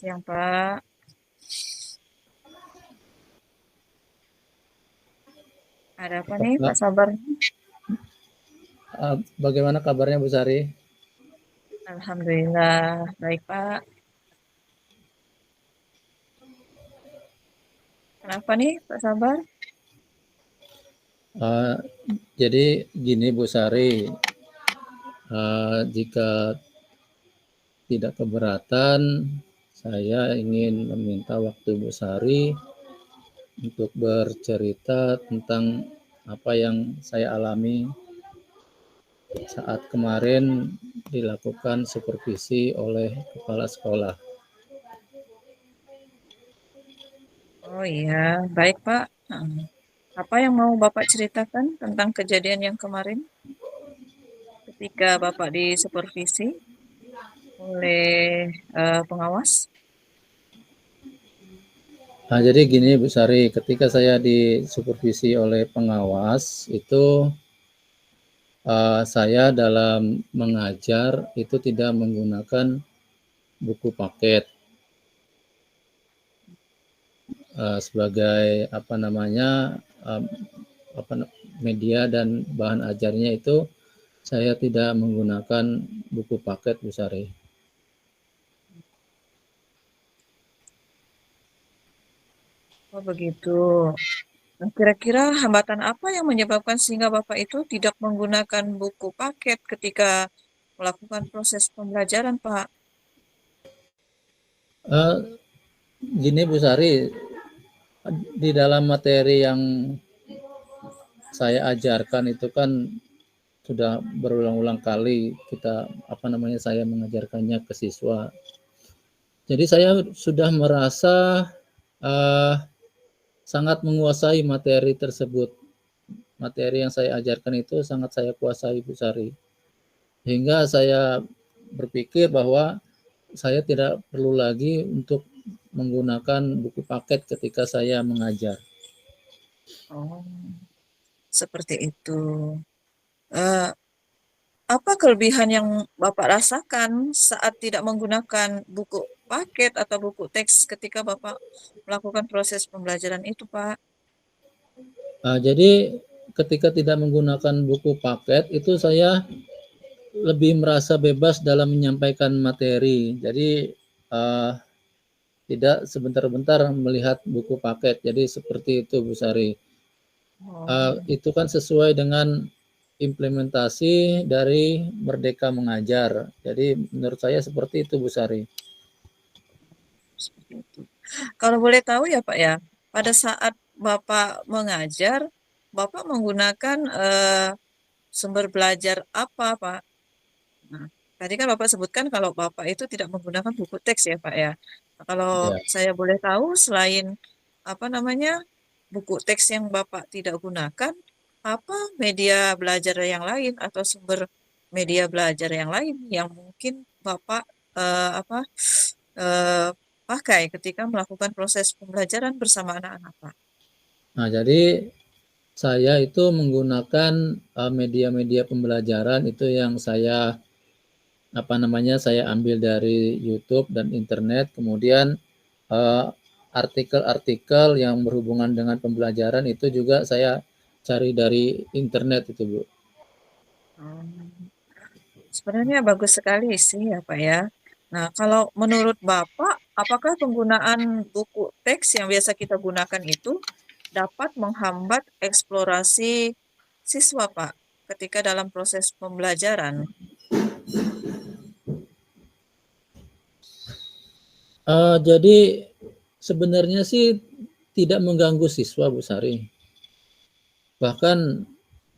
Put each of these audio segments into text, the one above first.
Siang, Pak. Ada apa nih, Pak Pak, Sabar? bagaimana kabarnya Bu Sari? Alhamdulillah, baik, Pak. Kenapa nih, Pak Sabar? Eh, jadi gini Bu Sari, jika tidak keberatan, saya ingin meminta waktu Bu Sari untuk bercerita tentang apa yang saya alami saat kemarin dilakukan supervisi oleh kepala sekolah. Oh iya, baik, Pak. Apa yang mau Bapak ceritakan tentang kejadian yang kemarin ketika Bapak disupervisi oleh pengawas? Nah, jadi gini Bu Sari, ketika saya disupervisi oleh pengawas itu saya dalam mengajar itu tidak menggunakan buku paket sebagai apa namanya uh, apa media dan bahan ajarnya itu saya tidak menggunakan buku paket Bu Sari. Oh begitu. Nah, kira-kira hambatan apa yang menyebabkan sehingga Bapak itu tidak menggunakan buku paket ketika melakukan proses pembelajaran, Pak? Uh, Gini Bu Sari, di dalam materi yang saya ajarkan itu kan sudah berulang-ulang kali kita apa namanya saya mengajarkannya ke siswa. Jadi saya sudah merasa uh, sangat menguasai materi tersebut. Materi yang saya ajarkan itu sangat saya kuasai Bu Sari. Hingga saya berpikir bahwa saya tidak perlu lagi untuk menggunakan buku paket ketika saya mengajar. Oh, seperti itu. Eh, apa kelebihan yang Bapak rasakan saat tidak menggunakan buku paket atau buku teks ketika Bapak melakukan proses pembelajaran itu, Pak? Jadi ketika tidak menggunakan buku paket itu saya lebih merasa bebas dalam menyampaikan materi. Jadi uh, tidak sebentar-bentar melihat buku paket. Jadi seperti itu Bu Sari. Oh, Itu kan sesuai dengan implementasi dari Merdeka Mengajar. Jadi menurut saya seperti itu Bu Sari. seperti itu. Kalau boleh tahu ya, Pak ya, pada saat Bapak mengajar, Bapak menggunakan sumber belajar apa, Pak? Nah, tadi kan Bapak sebutkan kalau Bapak itu tidak menggunakan buku teks ya, Pak ya. Nah, kalau Ya. saya boleh tahu, selain apa namanya buku teks yang Bapak tidak gunakan, apa media belajar yang lain atau sumber media belajar yang lain yang mungkin Bapak apa eh, pakai ketika melakukan proses pembelajaran bersama anak-anak, Pak? Nah, jadi saya itu menggunakan media-media pembelajaran itu yang saya apa namanya saya ambil dari YouTube dan internet, kemudian eh, artikel-artikel yang berhubungan dengan pembelajaran itu juga saya cari dari internet itu Bu. Hmm. Sebenarnya bagus sekali sih ya Pak ya. Nah, kalau menurut Bapak, apakah penggunaan buku teks yang biasa kita gunakan itu dapat menghambat eksplorasi siswa Pak ketika dalam proses pembelajaran? Jadi sebenarnya sih tidak mengganggu siswa Bu Sari. Bahkan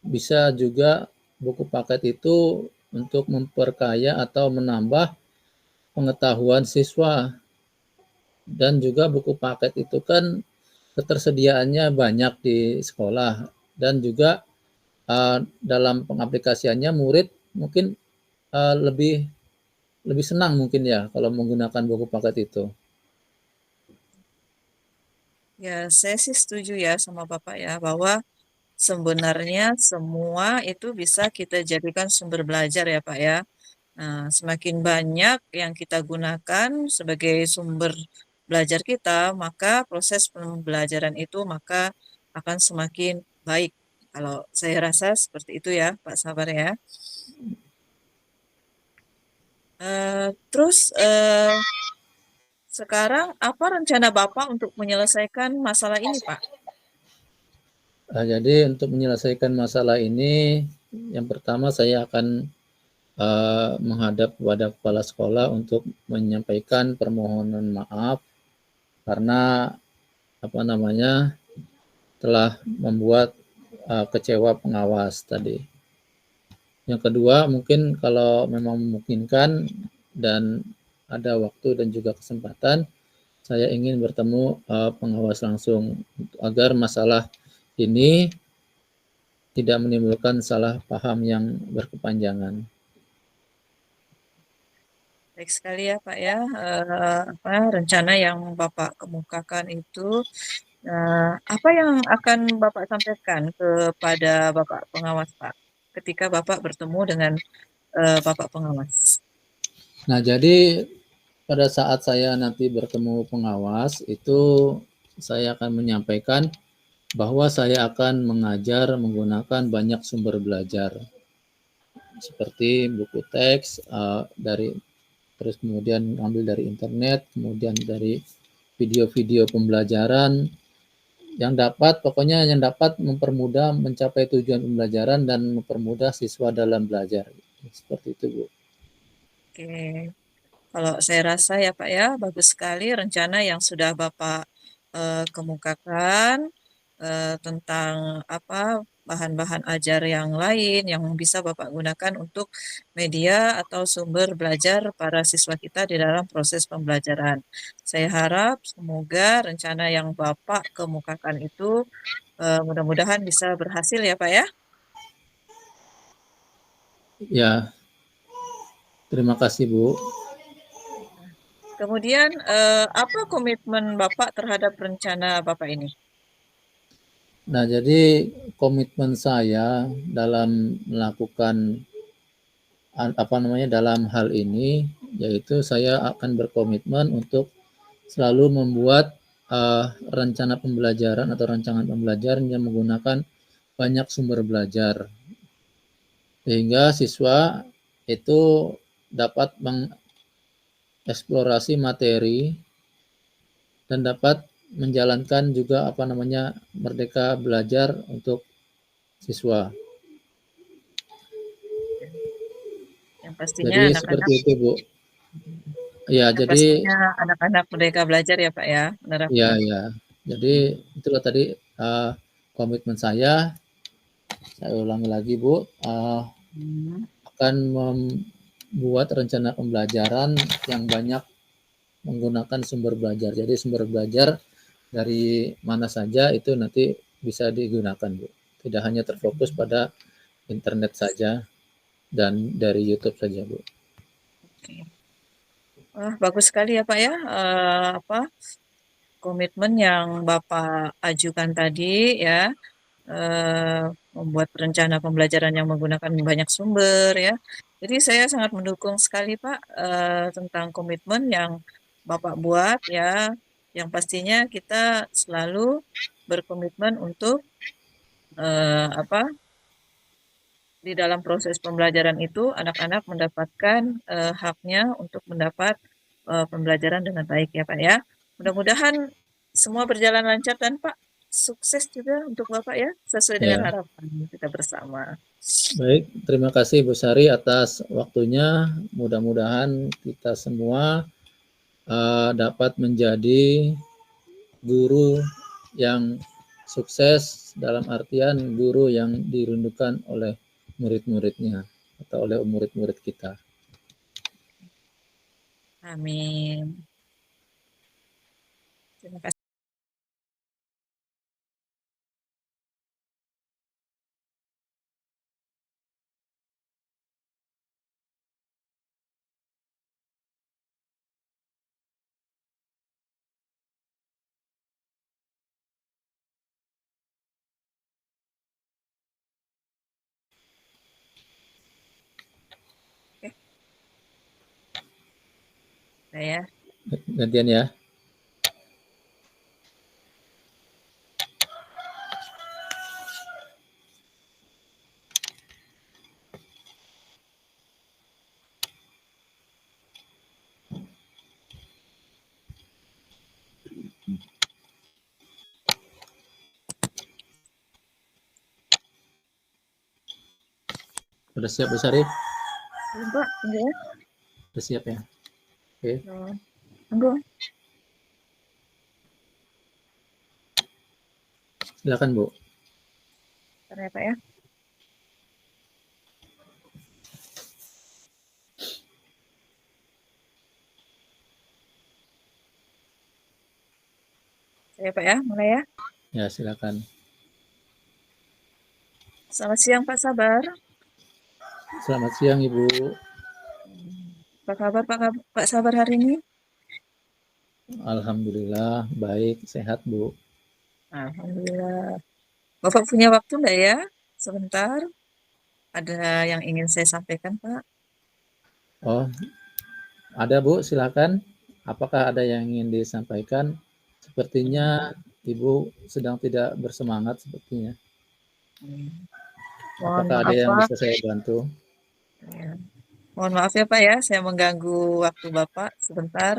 bisa juga buku paket itu untuk memperkaya atau menambah pengetahuan siswa dan juga buku paket itu kan ketersediaannya banyak di sekolah dan juga dalam pengaplikasiannya murid mungkin lebih lebih senang mungkin ya kalau menggunakan buku paket itu. Ya, saya sih setuju ya sama Bapak ya bahwa sebenarnya semua itu bisa kita jadikan sumber belajar ya Pak ya. Nah, semakin banyak yang kita gunakan sebagai sumber belajar kita, maka proses pembelajaran itu maka akan semakin baik. Kalau saya rasa seperti itu ya, Pak Sabar ya. Terus sekarang apa rencana Bapak untuk menyelesaikan masalah ini, Pak? Jadi untuk menyelesaikan masalah ini, yang pertama saya akan menghadap kepada kepala sekolah untuk menyampaikan permohonan maaf karena apa namanya telah membuat kecewa pengawas tadi. Yang kedua, mungkin kalau memang memungkinkan dan ada waktu dan juga kesempatan, saya ingin bertemu pengawas langsung agar masalah ini tidak menimbulkan salah paham yang berkepanjangan. Baik sekali ya, Pak ya. Apa rencana yang Bapak kemukakan itu, apa yang akan Bapak sampaikan kepada Bapak pengawas, Pak, ketika Bapak bertemu dengan Bapak pengawas? Nah, jadi pada saat saya nanti bertemu pengawas, itu saya akan menyampaikan bahwa saya akan mengajar menggunakan banyak sumber belajar seperti buku teks dari terus kemudian ambil dari internet, kemudian dari video-video pembelajaran yang dapat pokoknya yang dapat mempermudah mencapai tujuan pembelajaran dan mempermudah siswa dalam belajar. Seperti itu, Bu. Oke, kalau saya rasa ya Pak ya, bagus sekali rencana yang sudah Bapak kemukakan tentang apa bahan-bahan ajar yang lain yang bisa Bapak gunakan untuk media atau sumber belajar para siswa kita di dalam proses pembelajaran. Saya harap semoga rencana yang Bapak kemukakan itu mudah-mudahan bisa berhasil ya Pak ya. Ya, terima kasih, Bu. Kemudian apa komitmen Bapak terhadap rencana Bapak ini? Nah, jadi komitmen saya dalam melakukan apa namanya dalam hal ini yaitu saya akan berkomitmen untuk selalu membuat rencana pembelajaran atau rancangan pembelajaran yang menggunakan banyak sumber belajar sehingga siswa itu dapat mengeksplorasi materi dan dapat menjalankan juga apa namanya merdeka belajar untuk siswa. Yang pastinya Jadi seperti anak-anak itu, Bu. Ya, yang jadi pastinya anak-anak merdeka belajar ya Pak ya, ya menerapkan. ya. Jadi itulah tadi komitmen saya ulangi lagi, Bu, Hmm. akan membuat rencana pembelajaran yang banyak menggunakan sumber belajar. Jadi sumber belajar dari mana saja itu nanti bisa digunakan, Bu. Tidak hanya terfokus pada internet saja dan dari YouTube saja, Bu. Oke. Wah, bagus sekali ya Pak ya, apa komitmen yang Bapak ajukan tadi ya, membuat rencana pembelajaran yang menggunakan banyak sumber ya. Jadi saya sangat mendukung sekali Pak tentang komitmen yang Bapak buat ya, yang pastinya kita selalu berkomitmen untuk apa di dalam proses pembelajaran itu anak-anak mendapatkan haknya untuk mendapat pembelajaran dengan baik ya Pak ya. Mudah-mudahan semua berjalan lancar dan Pak sukses juga untuk Bapak ya sesuai dengan Ya, harapan kita bersama. baik. Terima kasih Bu Sari atas waktunya. Mudah-mudahan kita semua dapat menjadi guru yang sukses dalam artian guru yang dirindukan oleh murid-muridnya atau oleh murid-murid kita. Amin. Terima kasih. Saya. Gantian ya. Udah siap Bu Sari? Belum, Pak. Enggak ya? Udah siap ya? Oke, Oh, enggak. silakan Bu. Bentar ya, Pak ya. Saya, Pak ya, mulai ya. Ya, silakan. Selamat siang, Pak Sabar. Selamat siang Ibu. Apa kabar, Pak Sabar hari ini? Alhamdulillah baik, sehat Bu. Alhamdulillah. Bapak punya waktu enggak ya? Sebentar. Ada yang ingin saya sampaikan, Pak. Oh, ada Bu, silakan. Apakah ada yang ingin disampaikan? Sepertinya Ibu sedang tidak bersemangat sepertinya. Hmm. Mohon Apakah ada maaf, yang Pak. bisa saya bantu? Ya. Mohon maaf ya, Pak ya. Saya mengganggu waktu Bapak sebentar.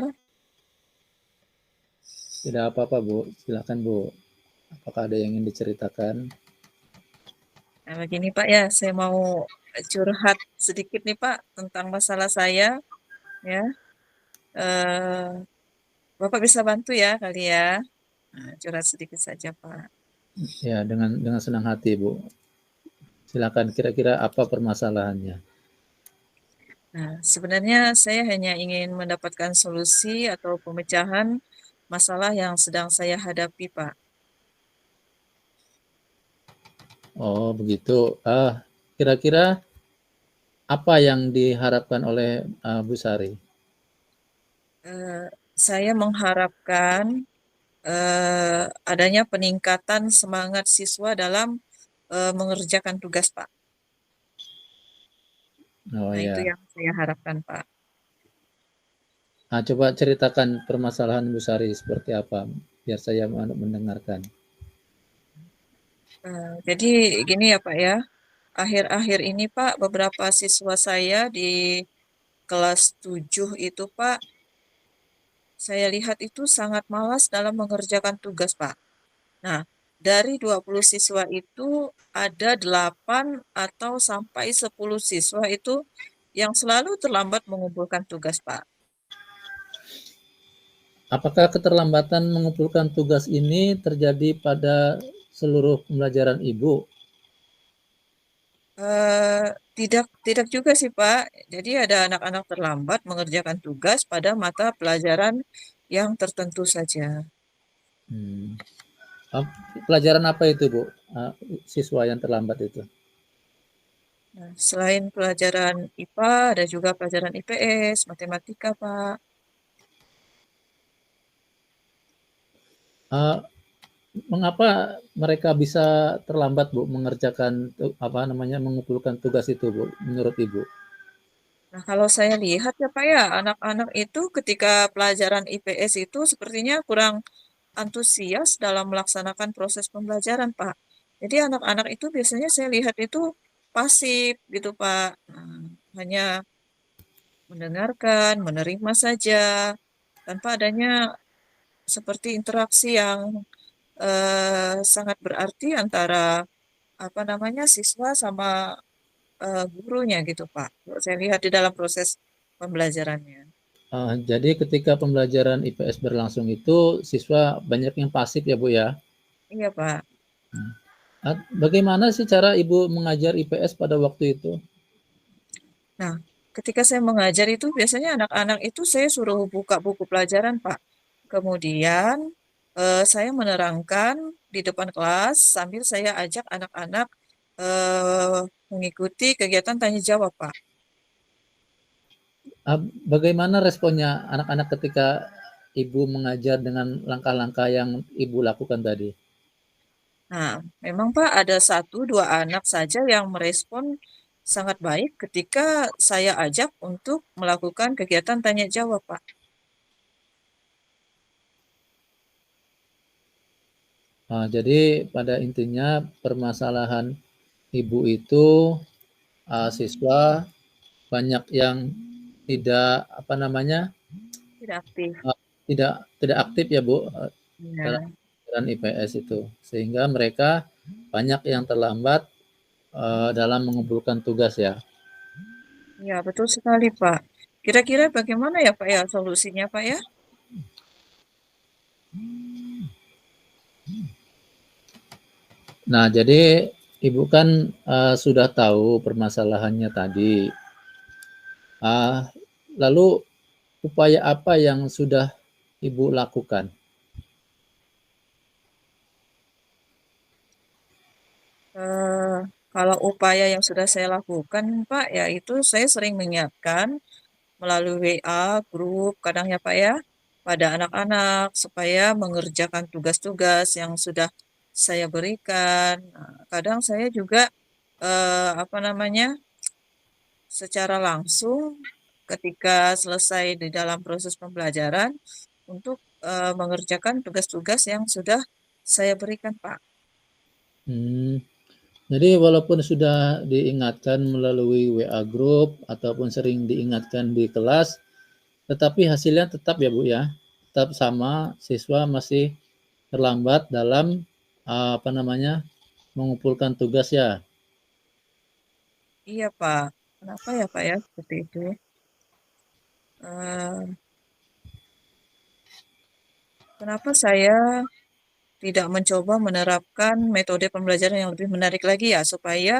Tidak apa-apa Bu, silakan Bu. Apakah ada yang ingin diceritakan? Nah, begini, Pak ya. Saya mau curhat sedikit nih, Pak, tentang masalah saya. Ya. Eh, Bapak bisa bantu ya kali ya. Nah, curhat sedikit saja, Pak. Ya, dengan senang hati Bu. Silakan, kira-kira apa permasalahannya? Nah, sebenarnya saya hanya ingin mendapatkan solusi atau pemecahan masalah yang sedang saya hadapi, Pak. Oh, begitu. Kira-kira apa yang diharapkan oleh Bu Sari? Eh, saya mengharapkan adanya peningkatan semangat siswa dalam mengerjakan tugas, Pak. Oh Nah, itu ya. yang saya harapkan, Pak. Coba ceritakan permasalahan Bu Sari seperti apa, biar saya mendengarkan. Jadi gini ya, Pak ya. Akhir-akhir ini, Pak, beberapa siswa saya di kelas 7 itu, Pak, saya lihat itu sangat malas dalam mengerjakan tugas, Pak. Nah, dari 20 siswa itu ada 8 atau sampai 10 siswa itu yang selalu terlambat mengumpulkan tugas, Pak. Apakah keterlambatan mengumpulkan tugas ini terjadi pada seluruh pembelajaran Ibu? Eh, tidak, tidak juga sih, Pak. Jadi ada anak-anak terlambat mengerjakan tugas pada mata pelajaran yang tertentu saja. Hmm. Ah, Pelajaran apa itu, Bu? Siswa yang terlambat itu. Nah, selain pelajaran IPA, ada juga pelajaran IPS, matematika, Pak. Ah, Mengapa mereka bisa terlambat, Bu, mengerjakan apa namanya mengumpulkan tugas itu, Bu, menurut Ibu? Nah, kalau saya lihat ya, Pak ya, anak-anak itu ketika pelajaran IPS itu sepertinya kurang antusias dalam melaksanakan proses pembelajaran, Pak. Jadi anak-anak itu biasanya saya lihat itu pasif gitu, Pak. Nah, hanya mendengarkan, menerima saja, tanpa adanya seperti interaksi yang sangat berarti antara apa namanya siswa sama gurunya gitu, Pak. Kalau saya lihat di dalam proses pembelajarannya. Jadi ketika pembelajaran IPS berlangsung itu siswa banyak yang pasif ya, Bu, ya? Iya, Pak. Bagaimana sih cara Ibu mengajar IPS pada waktu itu? Nah, ketika saya mengajar itu biasanya anak-anak itu saya suruh buka buku pelajaran, Pak. Kemudian saya menerangkan di depan kelas sambil saya ajak anak-anak mengikuti kegiatan tanya jawab, Pak. Bagaimana responnya anak-anak ketika Ibu mengajar dengan langkah-langkah yang Ibu lakukan tadi? Nah, memang Pak ada satu dua anak saja yang merespon sangat baik ketika saya ajak untuk melakukan kegiatan tanya jawab, Pak. Jadi pada intinya permasalahan ibu itu siswa banyak yang tidak apa namanya Tidak aktif. tidak tidak aktif ya Bu dalam Ya, pelajaran IPS itu sehingga mereka banyak yang terlambat dalam mengumpulkan tugas ya. ya betul sekali Pak. Kira-kira bagaimana ya Pak ya solusinya Pak ya? Nah jadi Ibu kan sudah tahu permasalahannya tadi. Lalu upaya apa yang sudah Ibu lakukan? Eh, Kalau upaya yang sudah saya lakukan Pak, yaitu saya sering mengingatkan melalui WA, grup, kadang ya Pak ya, pada anak-anak supaya mengerjakan tugas-tugas yang sudah saya berikan. Nah, kadang saya juga apa namanya, secara langsung ketika selesai di dalam proses pembelajaran untuk mengerjakan tugas-tugas yang sudah saya berikan Pak. Hmm, jadi walaupun sudah diingatkan melalui WA group ataupun sering diingatkan di kelas, tetapi hasilnya tetap ya Bu ya, tetap sama, siswa masih terlambat dalam apa namanya mengumpulkan tugas ya. Iya Pak, kenapa ya Pak ya seperti itu? Eh, Kenapa saya tidak mencoba menerapkan metode pembelajaran yang lebih menarik lagi ya, supaya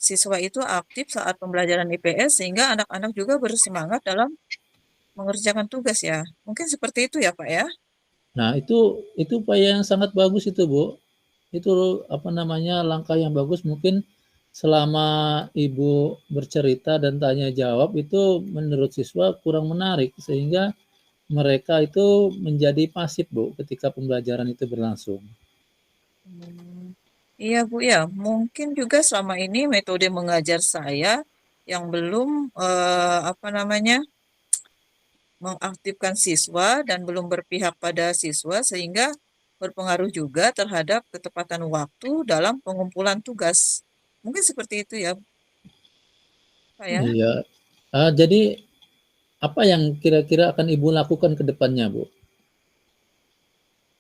siswa itu aktif saat pembelajaran IPS sehingga anak-anak juga bersemangat dalam mengerjakan tugas ya. Mungkin seperti itu ya Pak ya. Nah, itu upaya yang sangat bagus itu, Bu. Itu apa namanya langkah yang bagus mungkin selama Ibu bercerita dan tanya jawab itu menurut siswa kurang menarik sehingga mereka itu menjadi pasif, Bu, ketika pembelajaran itu berlangsung. Hmm, iya Bu ya, mungkin juga selama ini metode mengajar saya yang belum apa namanya mengaktifkan siswa dan belum berpihak pada siswa sehingga berpengaruh juga terhadap ketepatan waktu dalam pengumpulan tugas. Mungkin seperti itu ya, Pak ya. Iya. Jadi apa yang kira-kira akan Ibu lakukan ke depannya, Bu?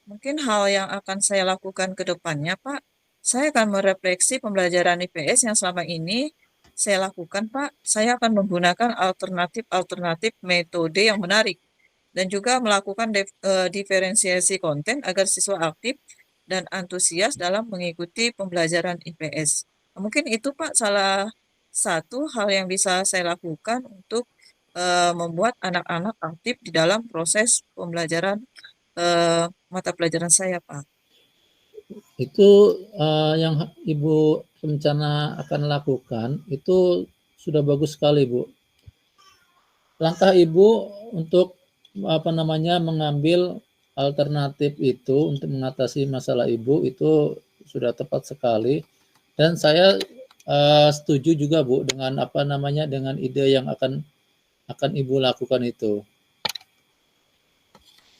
Mungkin hal yang akan saya lakukan ke depannya, Pak, saya akan merefleksi pembelajaran IPS yang selama ini saya lakukan, Pak. Saya akan menggunakan alternatif-alternatif metode yang menarik dan juga melakukan diferensiasi konten agar siswa aktif dan antusias dalam mengikuti pembelajaran IPS. Mungkin itu, Pak, salah satu hal yang bisa saya lakukan untuk membuat anak-anak aktif di dalam proses pembelajaran mata pelajaran saya, Pak. Itu yang Ibu rencana akan lakukan itu sudah bagus sekali, Bu. Langkah Ibu untuk apa namanya mengambil alternatif itu untuk mengatasi masalah Ibu itu sudah tepat sekali dan saya setuju juga Bu dengan apa namanya dengan ide yang akan Ibu lakukan itu.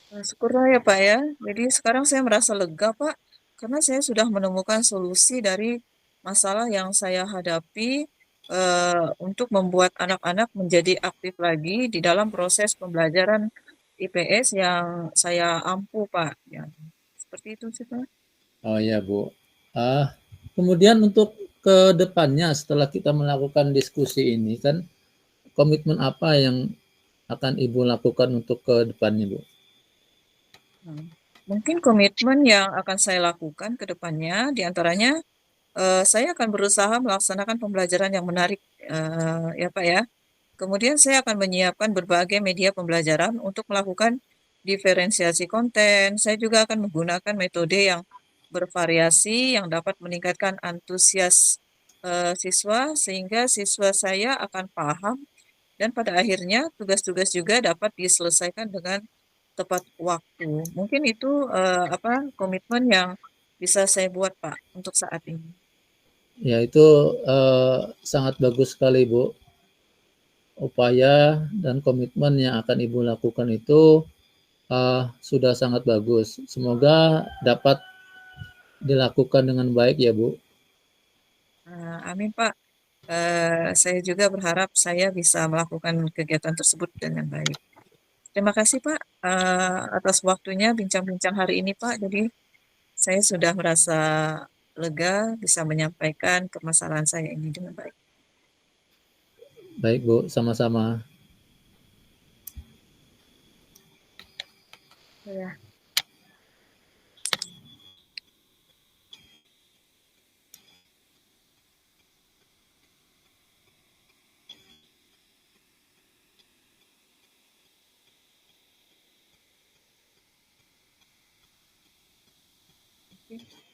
Nah, syukurlah ya, Pak ya. Jadi sekarang saya merasa lega, Pak, karena saya sudah menemukan solusi dari masalah yang saya hadapi untuk membuat anak-anak menjadi aktif lagi di dalam proses pembelajaran IPS yang saya ampu, Pak. Ya, seperti itu sih, Pak. Oh ya Bu. Ah, kemudian untuk ke depannya setelah kita melakukan diskusi ini kan komitmen apa yang akan Ibu lakukan untuk ke depannya Bu? Nah, mungkin komitmen yang akan saya lakukan ke depannya, diantaranya saya akan berusaha melaksanakan pembelajaran yang menarik, ya Pak ya. Kemudian saya akan menyiapkan berbagai media pembelajaran untuk melakukan diferensiasi konten. Saya juga akan menggunakan metode yang bervariasi yang dapat meningkatkan antusias siswa sehingga siswa saya akan paham dan pada akhirnya tugas-tugas juga dapat diselesaikan dengan tepat waktu. Mungkin itu apa komitmen yang bisa saya buat Pak untuk saat ini. Ya itu sangat bagus sekali Bu. Upaya dan komitmen yang akan Ibu lakukan itu sudah sangat bagus. Semoga dapat dilakukan dengan baik ya Bu. Amin Pak. Saya juga berharap saya bisa melakukan kegiatan tersebut dengan baik. Terima kasih Pak atas waktunya bincang-bincang hari ini Pak. Jadi saya sudah merasa lega bisa menyampaikan permasalahan saya ini dengan baik. Baik Bu, sama-sama. Ya. Oke.